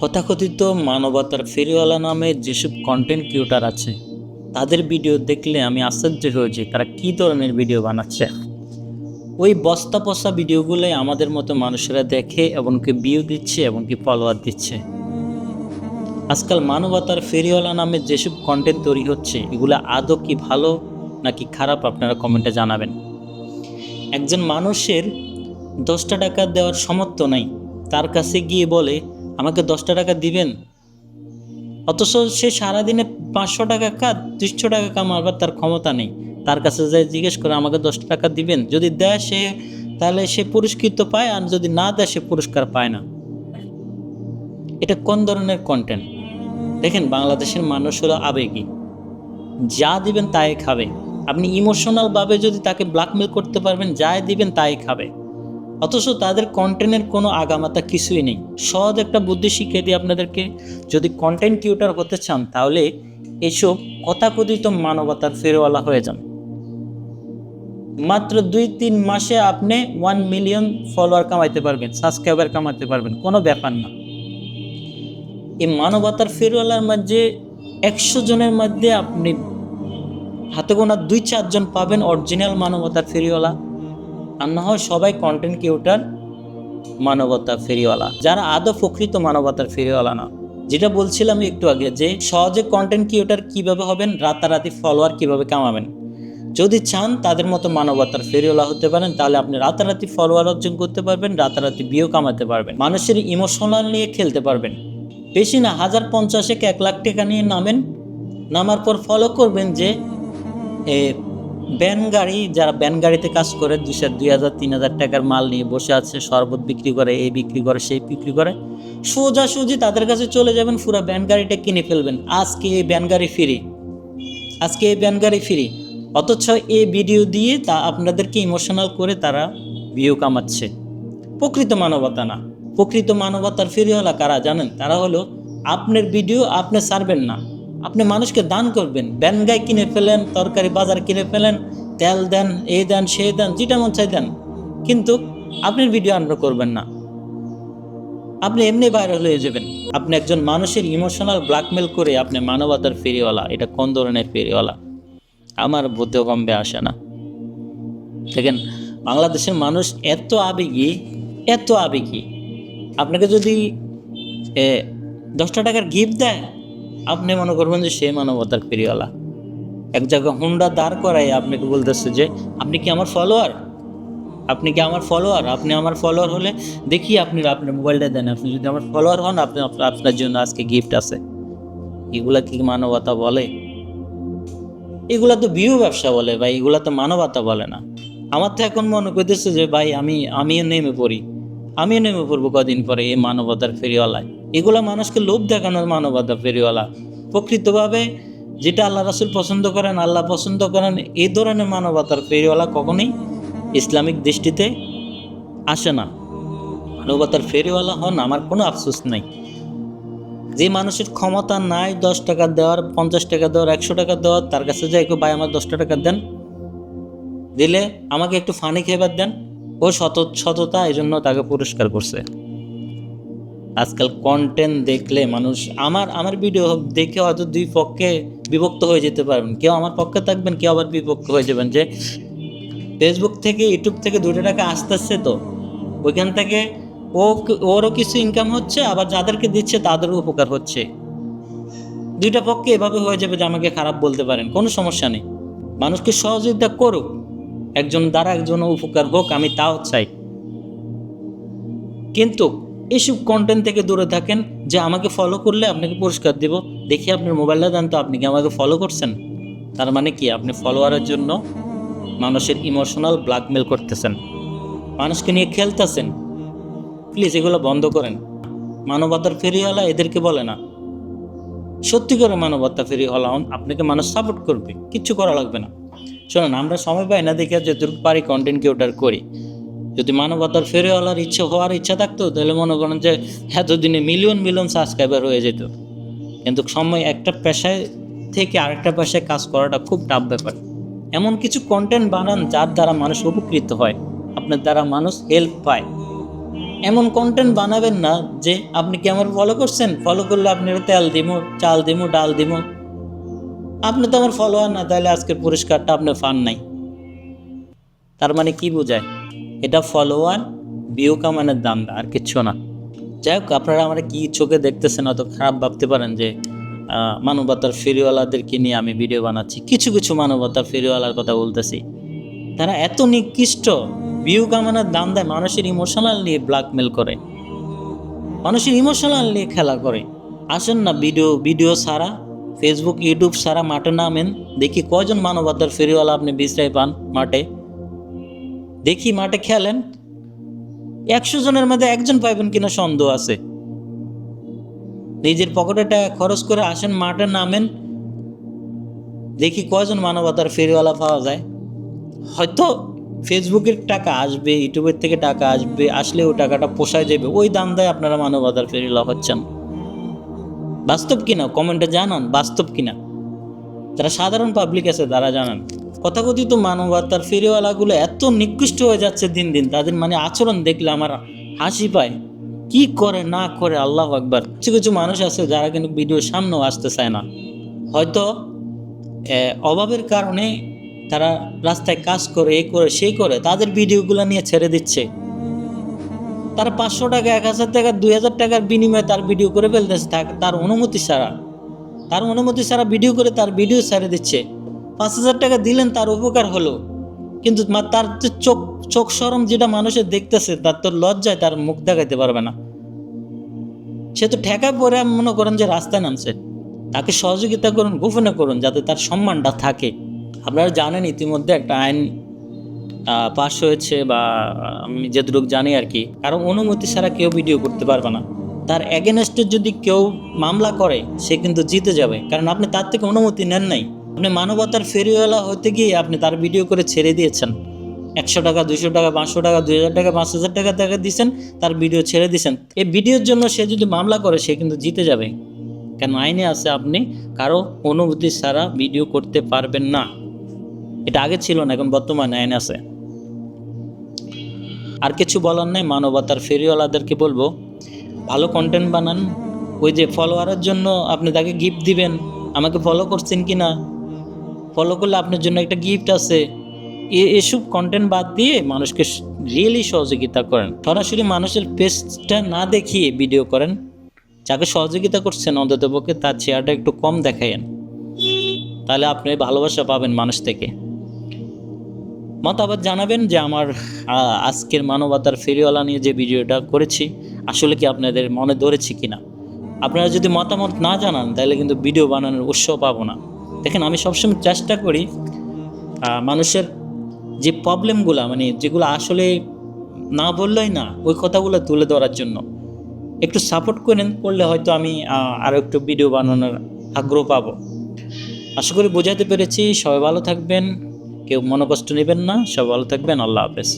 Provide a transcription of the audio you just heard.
তথাকথিত মানবতার ফেরিওয়ালা নামে যেসব কন্টেন্ট ক্রিয়েটর আছে তাদের ভিডিও দেখলে আমি আশ্চর্য হয়ে যাই তারা কী ধরনের ভিডিও বানাচ্ছে। ওই বস্তা পচা ভিডিওগুলোই আমাদের মতো মানুষেরা দেখে এমনকি ভিউ দিচ্ছে এমনকি ফলোয়ার দিচ্ছে। আজকাল মানবতার ফেরিওয়ালা নামে যেসব কন্টেন্ট তৈরি হচ্ছে এগুলো আদৌ কি ভালো নাকি খারাপ আপনারা কমেন্টে জানাবেন। একজন মানুষের 10টা টাকা দেওয়ার সামর্থ্য নাই, তার কাছে গিয়ে বলে আমাকে 10টা টাকা দিবেন, অথচ সে সারাদিনে 500 টাকা 300 টাকা কামাবার তার ক্ষমতা নেই। তার কাছে যায় জিজ্ঞেস করে আমাকে 10টা টাকা দিবেন, যদি দেয় সে তাহলে সে পুরস্কৃত পায়, আর যদি না দেয় সে পুরস্কার পায় না। এটা কোন ধরনের কন্টেন্ট? দেখেন, বাংলাদেশের মানুষ হলো আবেগী, যা দিবেন তাই খাবে। আপনি ইমোশনালভাবে যদি তাকে ব্ল্যাকমেল করতে পারবেন, যাই দিবেন তাই খাবে, অথচ তাদের কন্টেন্টের কোনো আগামাতা কিছুই নেই। সহজ একটা বুদ্ধি শিখিয়ে দিই আপনাদেরকে, যদি কন্টেন্ট ক্রিয়েটর হতে চান তাহলে এসব তথাকথিত মানবতার ফেরিওয়ালা হয়ে যান। মাত্র 2-3 মাসে আপনি 1 মিলিয়ন ফলোয়ার কামাইতে পারবেন, সাবস্ক্রাইবার কামাইতে পারবেন, কোনো ব্যাপার না। এই মানবতার ফেরিওয়ালার মধ্যে 100 জনের মধ্যে আপনি হাতে গোনা 2-4 জন পাবেন অরিজিনাল মানবতার ফেরিওয়ালা, আর না হয় সবাই কন্টেন্ট ক্রিয়েটর মানবতার ফেরিওয়ালা, যারা আদৌ প্রকৃত মানবতার ফেরিওয়ালা না। যেটা বলছিলাম একটু আগে, যে সহজে কন্টেন্ট ক্রিয়েটর কীভাবে হবেন, রাতারাতি ফলোয়ার কীভাবে কামাবেন। যদি চান তাদের মতো মানবতার ফেরিওয়ালা হতে পারেন, তাহলে আপনি রাতারাতি ফলোয়ার অর্জন করতে পারবেন, রাতারাতি ভিউ কামাতে পারবেন, মানুষের ইমোশনাল নিয়ে খেলতে পারবেন। বেশি না, 1050 1 লাখ টাকা নিয়ে নামার পর ফলো করবেন যে ব্যান গাড়ি, যারা ব্যান গাড়িতে কাজ করে 2,000 3,000 টাকার মাল নিয়ে বসে আছে, শরবত বিক্রি করে, এই বিক্রি করে, সেই বিক্রি করে, সোজাসুজি তাদের কাছে চলে যাবেন, পুরো ব্যান গাড়িটা কিনে ফেলবেন। আজকে এই ব্যান গাড়ি ফ্রি, আজকে এই ব্যান গাড়ি ফ্রি, অথচ এই ভিডিও দিয়ে তা আপনাদেরকে ইমোশনাল করে তারা ভিউ কামাচ্ছে। প্রকৃত মানবতা না। প্রকৃত মানবতার ফেরিওয়ালা কারা জানেন? তারা হলো আপনার ভিডিও আপনি ছাড়বেন না, আপনি মানুষকে দান করবেন। ব্যান গাই কিনে ফেলেন, তরকারি বাজার কিনে ফেলেন, তেল দেন, এই দেন, সেই দেন, যেটা মন চাই দেন, কিন্তু আপনার ভিডিও আপনি করবেন না, আপনি এমনি ভাইরাল হয়ে যাবেন। আপনি একজন মানুষের ইমোশনাল ব্ল্যাকমেল করে আপনি মানবতার ফেরিওয়ালা, এটা কোন ধরনের ফেরিওয়ালা আমার বোধে কমবে আসে না। দেখেন, বাংলাদেশের মানুষ এত আবেগী, এত আবেগী, আপনাকে যদি 10টা টাকার গিফট দেয় আপনি মনে করবেন যে সে মানবতার ফেরিওয়ালা। এক জায়গায় হুন্ডা দাঁড় করাই আপনাকে বলতেছে যে আপনি কি আমার ফলোয়ার, আপনি কি আমার ফলোয়ার, আপনি আমার ফলোয়ার হলে দেখি আপনি আপনার মোবাইলটা দেন, আপনি যদি আমার ফলোয়ার হন আপনার জন্য আজকে গিফট আছে। এগুলা কি মানবতা বলে? এগুলা তো ভিউ ব্যবসা বলে ভাই, এগুলা তো মানবতা বলে না। আমার তো এখন মনে করতেছে যে ভাই আমিও নেমে পড়বো কদিন পরে এই মানবতার ফেরিওয়ালায়। এগুলা মানুষকে লোভ দেখানোর মানবতার ফেরিওয়ালা। প্রকৃতভাবে যেটা আল্লাহ রাসূল পছন্দ করেন, আল্লাহ পছন্দ করেন, এই ধরনের মানবতার ফেরিওয়ালা কখনোই ইসলামিক দৃষ্টিতে আসে না। মানবতার ফেরিওয়ালা হন, আমার কোনো আফসোস নাই। যে মানুষের ক্ষমতা নাই 10 টাকা দেওয়ার, 50 টাকা দেওয়ার, 100 টাকা দেওয়ার, তার কাছে যাই ভাই আমার 10টা টাকা দেন, দিলে আমাকে একটু ফানি খেবার দেন, ও সততা, এই জন্য তাকে পুরস্কার করছে। আজকাল কন্টেন্ট দেখলে মানুষ আমার ভিডিও দেখে হয়তো 2 পক্ষে বিভক্ত হয়ে যেতে পারবেন, কেউ আমার পক্ষে থাকবেন, কেউ আবার বিপক্ষ হয়ে যাবেন, যে ফেসবুক থেকে ইউটিউব থেকে 2টা টাকা আসতেছে, তো ওইখান থেকে ওরও কিছু ইনকাম হচ্ছে, আবার যাদেরকে দিচ্ছে তাদেরও উপকার হচ্ছে। 2টা পক্ষে এভাবে হয়ে যাবে যে আমাকে খারাপ বলতে পারেন, কোনো সমস্যা নেই। মানুষকে সহযোগিতা করুক, একজন দ্বারা একজন উপকার হোক, আমি তাও চাই, কিন্তু এইসব কন্টেন্ট থেকে দূরে থাকেন। যে আমাকে ফলো করলে আপনাকে পুরস্কার দেব, দেখি আপনার মোবাইলটা দেন তো, আপনি কি আমাকে ফলো করছেন? তার মানে কি আপনি ফলোয়ারের জন্য মানুষের ইমোশনাল ব্ল্যাকমেল করতেছেন, মানুষকে নিয়ে খেলতেছেন। প্লিজ এগুলো বন্ধ করেন। মানবতার ফেরিওয়ালা এদেরকে বলে না। সত্যি করে মানবতা ফেরিওয়ালা হন, আপনাকে মানুষ সাপোর্ট করবে, কিচ্ছু করা লাগবে না। শোনেন, আমরা সময় পাই না দেখে যতটুকু পারি কন্টেন্ট ক্রিয়েটর করি। যদি মানবতার ফেরিওয়ালার হওয়ার ইচ্ছা থাকতো তাহলে মনে করেন যে এতদিনে মিলিয়ন সাবস্ক্রাইবার হয়ে যেত। কিন্তু সময় একটা পেশায় থেকে আরেকটা পেশায় কাজ করাটা খুব টাফ ব্যাপার। এমন কিছু কন্টেন্ট বানান যার দ্বারা মানুষ উপকৃত হয়, আপনার দ্বারা মানুষ হেল্প পায়। এমন কন্টেন্ট বানাবেন না যে আপনি কি আমার ফলো করছেন, ফলো করলে আপনি তেল দিমু, চাল দিমু, ডাল দিমু। আপনি তো আমার ফলোয়ার না, তাহলে আজকের পুরস্কারটা আপনি পান নাই। তার মানে কি বোঝায়? এটা ফলোয়ার, ভিউ কামানের দান্দা, আর কিচ্ছু না। যাই হোক, আপনারা আমরা কি চোখে দেখতেছেন অত খারাপ ভাবতে পারেন যে মানবতার ফেরিওয়ালাদেরকে নিয়ে আমি ভিডিও বানাচ্ছি। কিছু কিছু মানবতার ফেরিওয়ালার কথা বলতেছি, তারা এত নিকৃষ্ট, ভিউ কামানোর দান্দায় মানুষের ইমোশনাল নিয়ে ব্ল্যাকমেল করে, মানুষের ইমোশনাল নিয়ে খেলা করে। আসেন না, ভিডিও ছাড়া, ফেসবুক ইউটিউব ছাড়া মাঠে নামেন, দেখি কয়জন মানবতার ফেরিওয়ালা আপনি বিশ্রায় পান মাঠে। দেখি মাঠে খেলেন, 100 জনের মধ্যে একজন পাইবেন কিনা সন্দেহ আছে। নিজের পকেটে টাকা খরচ করে আসেন, মাঠে নামেন, দেখি কয়জন মানবতার ফেরিওয়ালা পাওয়া যায়। হয়তো ফেসবুকের টাকা আসবে, ইউটিউবের থেকে টাকা আসবে, আসলে ওই টাকাটা পোষায় যাবে, ওই দাম দেয় আপনারা মানবতার ফেরিওয়ালা হচ্ছেন। বাস্তব কিনা কমেন্টে জানান, বাস্তব কিনা। যারা সাধারণ পাবলিক আছে তারা জানান। তথাকথিত মানবতার ফেরিওয়ালাগুলো এত নিকৃষ্ট হয়ে যাচ্ছে দিন দিন, তাদের মানে আচরণ দেখলে আমার হাসি পায়। কি করে না করে, আল্লাহু আকবার। কিছু কিছু মানুষ আছে যারা কিন্তু ভিডিওর সামনেও আসতে চায় না, হয়তো অভাবের কারণে তারা রাস্তায় কাজ করে, এ করে সেই করে, তাদের ভিডিওগুলো নিয়ে ছেড়ে দিচ্ছে। তারা 500 টাকা, 1000 টাকা, 2000 টাকার বিনিময়ে তার ভিডিও করে ফেলতেছে, তার অনুমতি ছাড়া ভিডিও করে তার ভিডিও ছেড়ে দিচ্ছে। 5000 টাকা দিলেন, তার উপকার হলো, কিন্তু তার যে চোখ শরম যেটা মানুষের দেখতেছে, তার তো লজ্জায় তার মুখ দেখাইতে পারবে না। সে তো ঠেকায় পড়ে মনে করেন যে রাস্তায় নামছে। তাকে সহযোগিতা করুন, গোপনে করুন, যাতে তার সম্মানটা থাকে। আপনারা জানেন ইতিমধ্যে একটা আইন পাস হয়েছে, বা আমি যেটুকু জানি আর কি, কারণ অনুমতি ছাড়া কেউ ভিডিও করতে পারবে না। তার এগেনস্টে যদি কেউ মামলা করে, সে কিন্তু জিতে যাবে, কারণ আপনি তার থেকে অনুমতি নেন নাই। আপনি মানবতার ফেরিওয়ালা হতে গিয়ে আপনি তার ভিডিও করে ছেড়ে দিয়েছেন। 100 টাকা, 200 টাকা, 500 টাকা, 2000 টাকা, 5000 টাকা টাকা দিয়েছেন, তার ভিডিও ছেড়ে দিয়েছেন। এই ভিডিওর জন্য সে যদি মামলা করে, সে কিন্তু জিতে যাবে, কেন আইনে আছে আপনি কারো অনুমতি ছাড়া ভিডিও করতে পারবেন না। এটা আগে ছিল না, এখন বর্তমানে আইন আছে। আর কিছু বলার নাই। মানবতার ফেরিওয়ালাদেরকে বলবো, ভালো কন্টেন্ট বানান। ওই যে ফলোয়ারের জন্য আপনি তাকে গিফট দিবেন, আমাকে ফলো করছেন কি না, ফলো করলে আপনার জন্য একটা গিফট আছে, এসব কন্টেন্ট বাদ দিয়ে মানুষকে রিয়েলি সহযোগিতা করেন। সরাসরি মানুষের পেজটা না দেখিয়ে ভিডিও করেন। যাকে সহযোগিতা করছেন অন্ততপক্ষে তার চেহারাটা একটু কম দেখায়েন, তাহলে আপনি ভালোবাসা পাবেন মানুষ থেকে। মতামত জানাবেন যে আমার আজকের মানবতার ফেরিওয়ালা নিয়ে যে ভিডিওটা করেছি আসলে কি আপনাদের মনে ধরেছে কিনা। আপনারা যদি মতামত না জানান, তাহলে কিন্তু ভিডিও বানানোর উৎসাহ পাবো না। দেখেন, আমি সবসময় চেষ্টা করি মানুষের যে প্রবলেমগুলো, মানে যেগুলো আসলে না বললেই না, ওই কথাগুলো তুলে ধরার জন্য একটু সাপোর্ট করলে হয়তো আমি আরও একটু ভিডিও বানানোর আগ্রহ পাবো। আশা করি বোঝাতে পেরেছি। সবাই ভালো থাকবেন, কেউ মনোকষ্ট নেবেন না, সবাই ভালো থাকবেন। আল্লাহ হাফেজ।